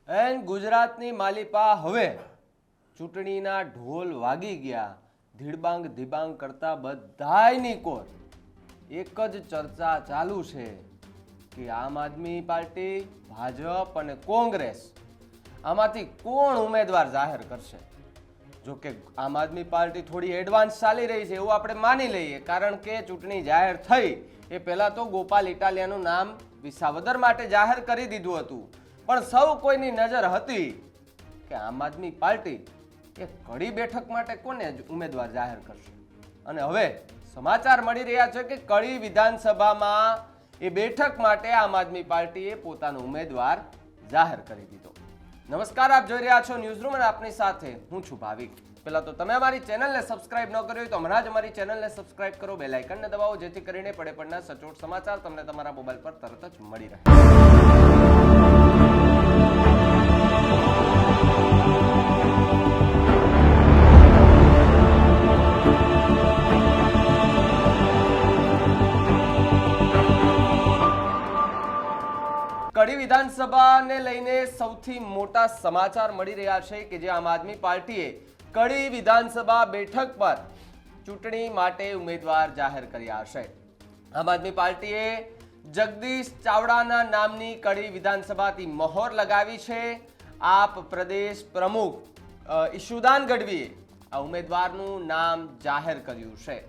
N ગુજરાતની માલિપા હવે ચૂંટણીના ઢોલ વાગી ગયા. ધીડબાંગ ધીબાંગ કરતા બધાયની કોર એક જ ચર્ચા ચાલુ છે કે આમ આદમી પાર્ટી, ભાજપ અને કોંગ્રેસ આમાંથી કોણ ઉમેદવાર જાહેર કરશે. જો કે આમ આદમી પાર્ટી થોડી એડવાન્સ ચાલી રહી છે એવું આપણે માની લઈએ, કારણ કે ચૂંટણી જાહેર થઈ એ પહેલા તો ગોપાલ ઇટાલિયાનું નામ વિસાવદર માટે જાહેર કરી દીધું હતું, પણ સૌ કોઈની નજર હતી કે આમ આદમી પાર્ટી એ કડી બેઠક માટે કોને ઉમેદવાર જાહેર કરશે. અને હવે સમાચાર મળી રહ્યા છે કે કડી વિધાનસભામાં એ બેઠક માટે આમ આદમી પાર્ટીએ પોતાનો ઉમેદવાર જાહેર કરી દીધો. નમસ્કાર, આપ જોઈ રહ્યા છો ન્યૂઝરૂમ અને આપની સાથે હું છું ભાવિક. પહેલા તો તમે અમારી ચેનલને સબસ્ક્રાઇબ ન કરી હોય તો હમણાં જ અમારી ચેનલને સબસ્ક્રાઇબ કરો, બેલ આઇકનને દબાવો, જેથી કરીને પડે પડના સચોટ સમાચાર તમને તમારા મોબાઈલ પર તરત જ મળી રહે. કડી વિધાનસભાને લઈને સૌથી મોટા સમાચાર મળી રહ્યા છે કે જે આમ આદમી પાર્ટીએ કડી વિધાનસભા બેઠક પર ચૂંટણી માટે ઉમેદવાર જાહેર કર્યા છે. આમ આદમી પાર્ટીએ જગદીશ ચાવડાના નામની કડી વિધાનસભાથી મહોર લગાવી છે. આપ પ્રદેશ પ્રમુખ ઈશુદાન ગઢવીએ આ ઉમેદવારનું નામ જાહેર કર્યું છે.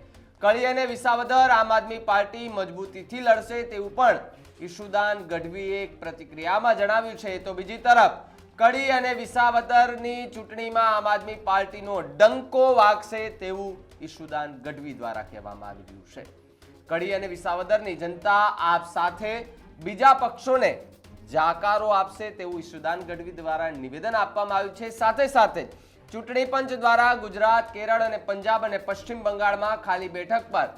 કડી અને વિસાવદર આમ આદમી પાર્ટી મજબૂતીથી લડશે તેવું પણ ઈશુદાન ગઢવીએ એક પ્રતિક્રિયામાં જણાવ્યું છે. તો બીજી તરફ કડી અને વિસાવદરની ચૂંટણીમાં આમ આદમી પાર્ટીનો ડંકો વાગશે તેવું ઈશુદાન ગઢવી દ્વારા કહેવામાં આવી રહ્યું છે. કડી અને વિસાવદરની જનતા આપ સાથે બીજા પક્ષોને જાકારો આપશે તેવું ઈશુદાન ગઢવી દ્વારા નિવેદન આપવામાં આવ્યું છે. સાથે સાથે ચૂંટણી પંચ દ્વારા ગુજરાત, કેરળ અને પંજાબ અને પશ્ચિમ બંગાળમાં ખાલી બેઠક પર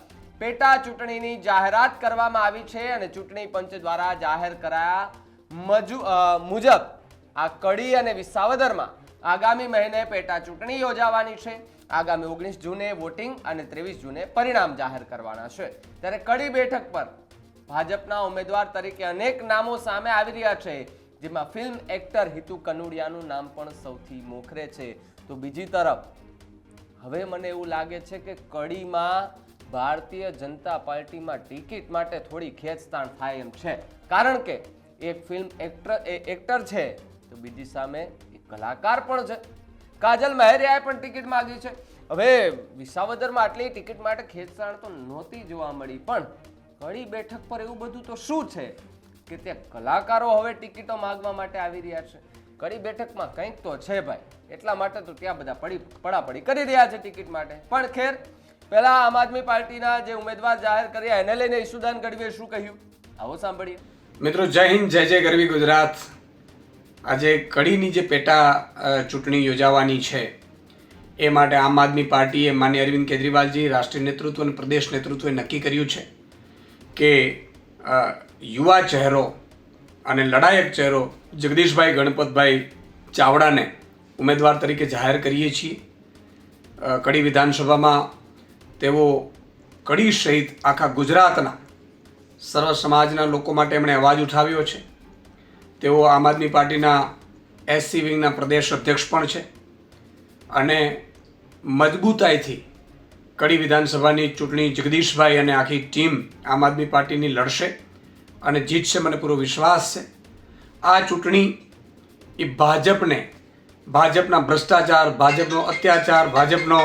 પેટા ચૂંટણીની જાહેરાત કરવામાં આવી છે અને ચૂંટણી પંચ દ્વારા જાહેર કરાયા મુજબ આ કડી અને વિસાવદરમાં આગામી મહિને પેટા ચૂંટણી યોજાવાની છે. આગામી 19 જૂને વોટિંગ અને 23 જૂને પરિણામ જાહેર કરવાના છે. ત્યારે કડી બેઠક પર ભાજપના ઉમેદવાર તરીકે અનેક નામો સામે આવી રહ્યા છે, જેમાં ફિલ્મ એક્ટર હિતુ કનોડિયાનું નામ પણ સૌથી મોખરે છે. તો બીજી તરફ હવે મને એવું લાગે છે કે કડીમાં ભારતીય જનતા પાર્ટીમાં ટિકિટ માટે થોડી ખેંચતાણ થાય એમ છે, કારણ કે એક ફિલ્મ એક્ટર છે તો બીજી સામે એક કલાકાર પણ છે. કાજલ મહેરિયાએ પણ ટિકિટ માંગી છે. હવે વિસાવદરમાં આટલી ટિકિટ માટે ખેંચતાણ તો નહોતી જોવા મળી, પણ કડી બેઠક પર એવું બધું તો શું છે કે ત્યાં કલાકારો હવે ટિકિટો માંગવા માટે આવી રહ્યા છે. કડી બેઠકમાં કંઈક તો છે ભાઈ, એટલા માટે તો ત્યાં બધા પડાપડી કરી રહ્યા છે ટિકિટ માટે. પણ ખેર, પહેલા આમ આદમી પાર્ટીના જે ઉમેદવાર જાહેર કર્યા એને લઈને ઈશુદાન ગઢવીએ શું કહ્યું, આવો સાંભળીએ. મિત્રો, જય હિન્દ, જય જય ગરવી ગુજરાત. આજે કડીની જે પેટા ચૂંટણી યોજાવાની છે એ માટે આમ આદમી પાર્ટીએ માનનીય અરવિંદ કેજરીવાલજી, રાષ્ટ્રીય નેતૃત્વ અને પ્રદેશ નેતૃત્વએ નક્કી કર્યું છે કે યુવા ચહેરો અને લડાયક ચહેરો જગદીશભાઈ ગણપતભાઈ ચાવડાને ઉમેદવાર તરીકે જાહેર કરીએ છીએ. કડી વિધાનસભામાં તેઓ કડી સહિત આખા ગુજરાતના સર્વ સમાજના લોકો માટે એમણે અવાજ ઉઠાવ્યો છે. તેઓ આમ આદમી પાર્ટીના એસસી વિંગના પ્રદેશ અધ્યક્ષ પણ છે અને મજબૂતાઈથી કડી વિધાનસભાની ચૂંટણી જગદીશભાઈ અને આખી ટીમ આમ આદમી પાર્ટીની લડશે અને જીતશે, મને પૂરો વિશ્વાસ છે. આ ચૂંટણી એ ભાજપના ભ્રષ્ટાચાર, ભાજપનો અત્યાચાર, ભાજપનો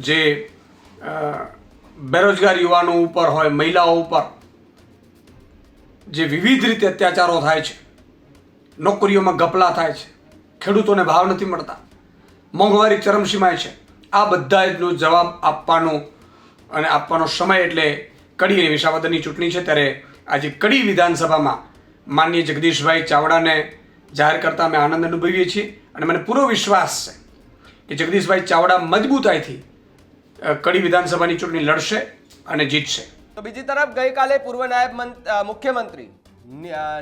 જે બેરોજગાર યુવાનો ઉપર હોય, મહિલાઓ ઉપર જે વિવિધ રીતે અત્યાચારો થાય છે, નોકરીઓમાં ગપલા થાય છે, ખેડૂતોને ભાવ નથી મળતા, મોંઘવારી ચરમસીમાએ છે, આ બધાનો જવાબ આપવાનો સમય એટલે કડી અને વિસાવદરની ચૂંટણી છે. ત્યારે આજે કડી વિધાનસભામાં માનનીય જગદીશભાઈ ચાવડાને જાહેર કરતા અમે આનંદ અનુભવીએ છીએ અને મને પૂરો વિશ્વાસ છે કે જગદીશભાઈ ચાવડા મજબૂતાઈથી કડી વિધાનસભાની ચૂંટણી લડશે અને જીતશે. તો બીજી તરફ ગઈકાલે પૂર્વ નાયબ મુખ્યમંત્રી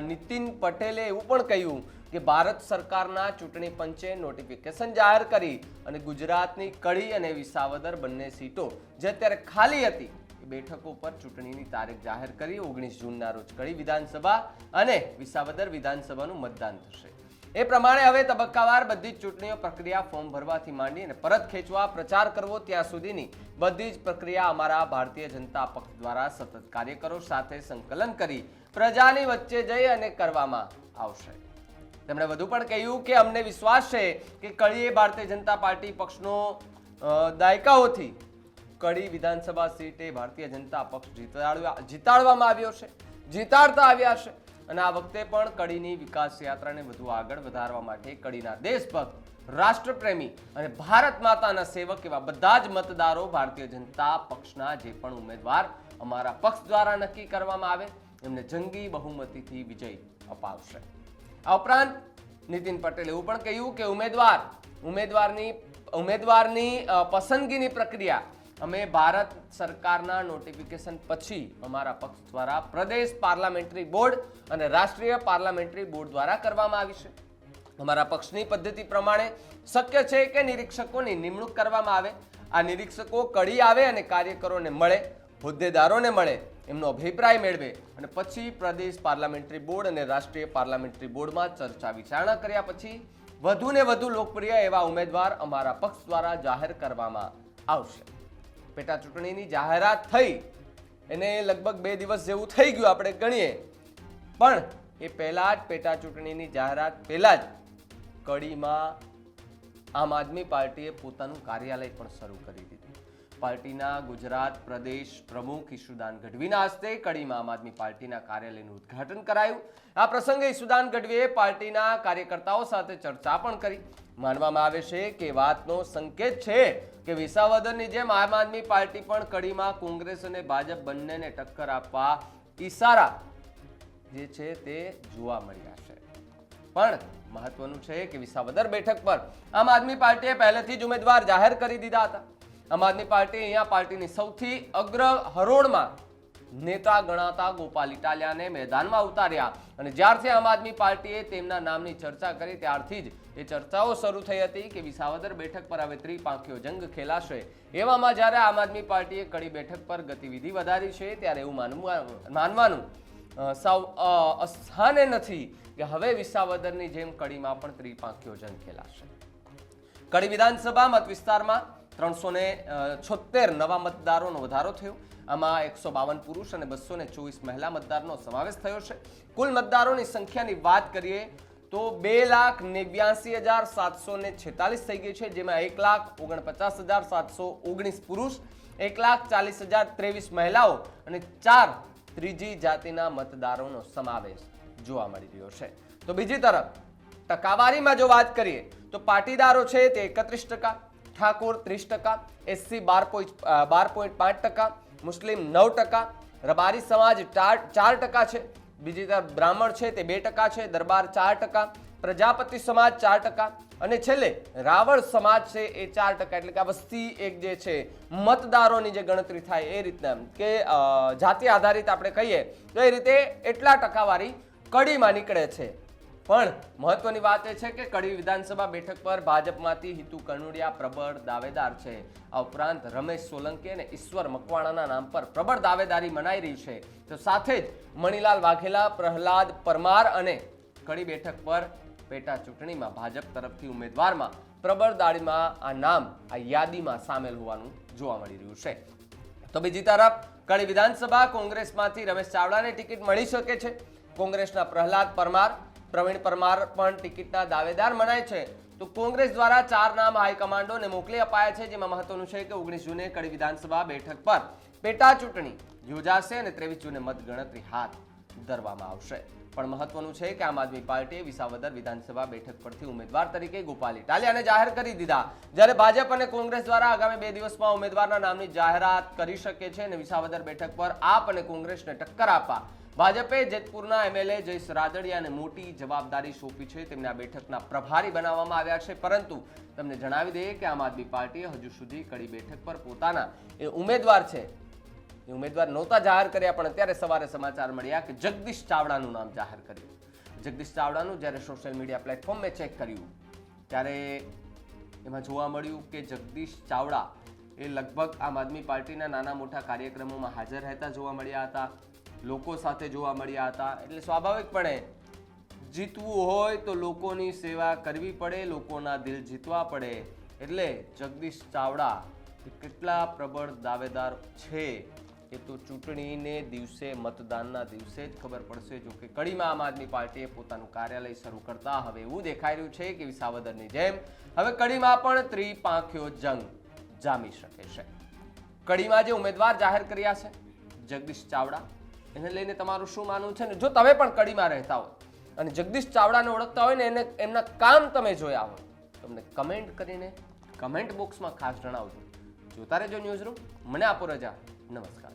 નીતિન પટેલે એવું પણ કહ્યું કે ભારત સરકારના ચૂંટણી પંચે નોટિફિકેશન જાહેર કરી અને ગુજરાતની કડી અને વિસાવદર બંને સીટો જે અત્યારે ખાલી હતી કે બેઠકો પર ચૂંટણીની તારીખ જાહેર કરી 19 જૂનના રોજ કડી વિધાનસભા અને વિસાવદર વિધાનસભાનું મતદાન થશે. એ પ્રમાણે હવે તબક્કાવાર બધી જ ચૂંટણીઓ પ્રક્રિયા ફોર્મ ભરવાથી માંડી અને પરત ખેંચવા પ્રચાર કરવો ત્યાં સુધીની બધી જ પ્રક્રિયા અમારા ભારતીય જનતા પક્ષ દ્વારા સતત કાર્યકરો સાથે સંકલન કરી પ્રજાની વચ્ચે જઈ અને કરવામાં આવશે. તેમણે વધુ પણ કહ્યું કે અમને વિશ્વાસ છે કે કડીએ ભારતીય જનતા પાર્ટી પક્ષનો દાયકાઓથી કડી વિધાનસભા સીટે ભારતીય જનતા પક્ષ જીતાડવામાં આવ્યો છે, જીતાડતા આવ્યા છે અને આ વખતે પણ કડીની વિકાસ યાત્રાને વધુ આગળ વધારવા માટે કડીના દેશભક્ત, રાષ્ટ્રપ્રેમી અને ભારત માતાના સેવક એવા બધા જ મતદારો ભારતીય જનતા પક્ષના જે પણ ઉમેદવાર અમારા પક્ષ દ્વારા નક્કી કરવામાં આવે એમને જંગી બહુમતીથી વિજય અપાવશે. આ ઉપરાંત નીતિન પટેલે એવું પણ કહ્યું કે ઉમેદવારની પસંદગીની પ્રક્રિયા અમે ભારત સરકારના નોટિફિકેશન પછી અમારા પક્ષ દ્વારા પ્રદેશ પાર્લામેન્ટરી બોર્ડ અને રાષ્ટ્રીય પાર્લામેન્ટરી બોર્ડ દ્વારા કરવામાં આવી છે. અમારા પક્ષની પદ્ધતિ પ્રમાણે શક્ય છે કે નિરીક્ષકોની નિમણૂક કરવામાં આવે. આ નિરીક્ષકો કડી આવે અને કાર્યકરોને મળે, હોદ્દેદારોને મળે, એમનો અભિપ્રાય મેળવે અને પછી પ્રદેશ પાર્લામેન્ટરી બોર્ડ અને રાષ્ટ્રીય પાર્લામેન્ટરી બોર્ડમાં ચર્ચા વિચારણા કર્યા પછી વધુને વધુ લોકપ્રિય એવા ઉમેદવાર અમારા પક્ષ દ્વારા જાહેર કરવામાં આવશે. પેટા ચૂંટણીની જાહેરાત થઈ એને લગભગ 2 દિવસ જેવું થઈ ગયું આપણે ગણીએ, પણ એ પહેલા જ પેટા ચૂંટણીની જાહેરાત પહેલા જ કડીમાં આમ આદમી પાર્ટીએ પોતાનું કાર્યાલય પણ શરૂ કરી દીધું. પાર્ટીના ગુજરાત પ્રદેશ પ્રમુખ ઈશુદાન ગઢવીના હસ્તે કડીમાં આમ આદમી પાર્ટીના કાર્યાલયનું ઉદ્ઘાટન કરાયું. આ પ્રસંગે ઈશુદાન ગઢવીએ પાર્ટીના કાર્યકર્તાઓ સાથે ચર્ચા પણ કરી. માનવામાં આવે છે કે વાતનો સંકેત છે કે વિસાવદરની જેમ આમ આદમી પાર્ટી પણ કડીમાં કોંગ્રેસ અને ભાજપ બંનેને ટક્કર આપવા ઈશારા જે છે તે જોવા મળ્યા છે. પણ મહત્વનું છે કે વિસાવદર બેઠક પર આમ આદમી પાર્ટીએ પહેલેથી જ ઉમેદવાર જાહેર કરી દીધા હતા. આમ આદમી પાર્ટી અહીંયા પાર્ટીની સૌથી અગ્ર હરોળમાં નેતા ગણાતા ગોપાલ ઇટાલિયાને મેદાનમાં ઉતાર્યા અને જ્યારથી આમ આદમી પાર્ટીએ તેમના નામની ચર્ચા કરી ત્યારથી જ એ ચર્ચાઓ શરૂ થઈ હતી કે વિસાવદર બેઠક પર હવે ત્રિપાંખીયો જંગ ખેલાશે. એવામાં જ્યારે આમ આદમી પાર્ટીએ કડી બેઠક પર ગતિવિધિ વધારી છે ત્યારે એવું માનવાનું સાવ અસ્થાને નથી કે હવે વિસાવદરની જેમ કડીમાં પણ ત્રિપાંખીયો જંગ ખેલાશે. કડી વિધાનસભા મત વિસ્તારમાં 376 નવા મતદારોનો વધારો થયો. આમાં 152 પુરુષ અને 224 મહિલા મતદારનો સમાવેશ થયો છે. કુલ મતદારોની સંખ્યાની વાત કરીએ તો 2,89,746 થઈ ગઈ છે, જેમાં 1,49,719 પુરુષ, 1,40,023 મહિલાઓ અને 4 ત્રીજી જાતિના મતદારોનો સમાવેશ જોવા મળી રહ્યો છે. તો બીજી તરફ ટકાવારીમાં જો વાત કરીએ તો પાટીદારો છે તે 31%, ઠાકોર 30%, એસસી 12.5%, મુસ્લિમ 9%, રબારી સમાજ 4% છે. બીજી તરફ બ્રાહ્મણ છે તે 2% છે, દરબાર 4%, પ્રજાપતિ સમાજ 4% અને છેલ્લે રાવળ સમાજ છે એ 4%. એટલે કે આ વસ્તી એક જે છે મતદારોની જે ગણતરી થાય એ રીતના કે જાતિ આધારિત આપણે કહીએ તો એ રીતે એટલા ટકાવારી કડીમાં નીકળે છે. પણ મહત્વની વાત એ છે કે કડી વિધાનસભા બેઠક પર ભાજપમાંથી હિતુ કનુડિયા પ્રબળ દાવેદાર છે. આ ઉપરાંત રમેશ સોલંકી અને ઈશ્વર મકવાણાના નામ પર પ્રબળ દાવેદારી મનાઈ રહી છે. તો સાથે જ મણીલાલ વાઘેલા, પ્રહલાદ પરમાર અને કડી બેઠક પર પેટા ચૂંટણીમાં ભાજપ તરફથી ઉમેદવારમાં પ્રબળ દાડીમાં આ નામ આ યાદીમાં સામેલ હોવાનું જોવા મળી રહ્યું છે. તો બીજી તરફ કડી વિધાનસભા કોંગ્રેસમાંથી રમેશ ચાવડાને ટિકિટ મળી શકે છે. કોંગ્રેસના પ્રહલાદ પરમાર, પ્રવીણ પરમાર પણ ટિકિટના દાવેદાર મનાય છે. તો કોંગ્રેસ દ્વારા 4 નામ હાઈકમાન્ડોને મોકલી અપાયા છે, જેમાં મહત્વનું છે કે 19 જૂને કડી વિધાનસભા બેઠક પર પેટા ચૂંટણી યોજાશે અને 23 જૂને મતગણતરી હાથ ધરવામાં આવશે. પણ મહત્વનું છે કે આમ આદમી પાર્ટીએ વિસાવદર વિધાનસભા બેઠક પરથી ઉમેદવાર તરીકે ગોપાલ ઇટાલિયાને જાહેર કરી દીધા, જ્યારે ભાજપ અને કોંગ્રેસ દ્વારા આગામી 2 દિવસમાં ઉમેદવારના નામની જાહેરાત કરી શકે છે અને વિસાવદર બેઠક પર આપ અને કોંગ્રેસને ટક્કર આપવા ભાજપે જેતપુરના એમએલએ જયેશ રાદડિયાને મોટી જવાબદારી સોંપી છે. તેમને આ બેઠકના પ્રભારી બનાવવામાં આવ્યા છે. પરંતુ તમને જણાવી દઈએ કે આમ આદમી પાર્ટીએ હજુ સુધી કડી બેઠક પર પોતાના એ ઉમેદવાર છે એ ઉમેદવાર નહોતા જાહેર કર્યા, પણ અત્યારે સવારે સમાચાર મળ્યા કે જગદીશ ચાવડાનું નામ જાહેર કર્યું. જગદીશ ચાવડાનું જ્યારે સોશિયલ મીડિયા પ્લેટફોર્મ મેં ચેક કર્યું ત્યારે એમાં જોવા મળ્યું કે જગદીશ ચાવડા એ લગભગ આમ આદમી પાર્ટીના નાના મોટા કાર્યક્રમોમાં હાજર રહેતા જોવા મળ્યા હતા, લોકો સાથે જોવા મળ્યા હતા. એટલે સ્વાભાવિકપણે જીતવું હોય તો લોકોની સેવા કરવી પડે, લોકોના દિલ જીતવા પડે. એટલે જગદીશ ચાવડા કેટલા પ્રબળ દાવેદાર છે એ તો ચૂંટણીને દિવસે, મતદાનના દિવસે જ ખબર પડશે. જો કે કડીમાં આમ આદમી પાર્ટીએ પોતાનું કાર્યાલય શરૂ કરતા હવે એવું દેખાઈ રહ્યું છે કે વિસાવદરની જેમ હવે કડીમાં પણ ત્રિપાંખ્યો જંગ જામી શકે છે. કડીમાં જે ઉમેદવાર જાહેર કર્યા છે જગદીશ ચાવડા, એને લઈને તમારું શું માનવું છે? ને જો તમે પણ કડીમાં રહેતા હો અને જગદીશ ચાવડાને ઓળખતા હોય ને એમના કામ તમે જોયા હોય, તમને કમેન્ટ કરીને કમેન્ટ બોક્સમાં ખાસ જણાવજો. જોતા રહેજો ન્યૂઝરૂમ. મને આપો રજા. નમસ્કાર.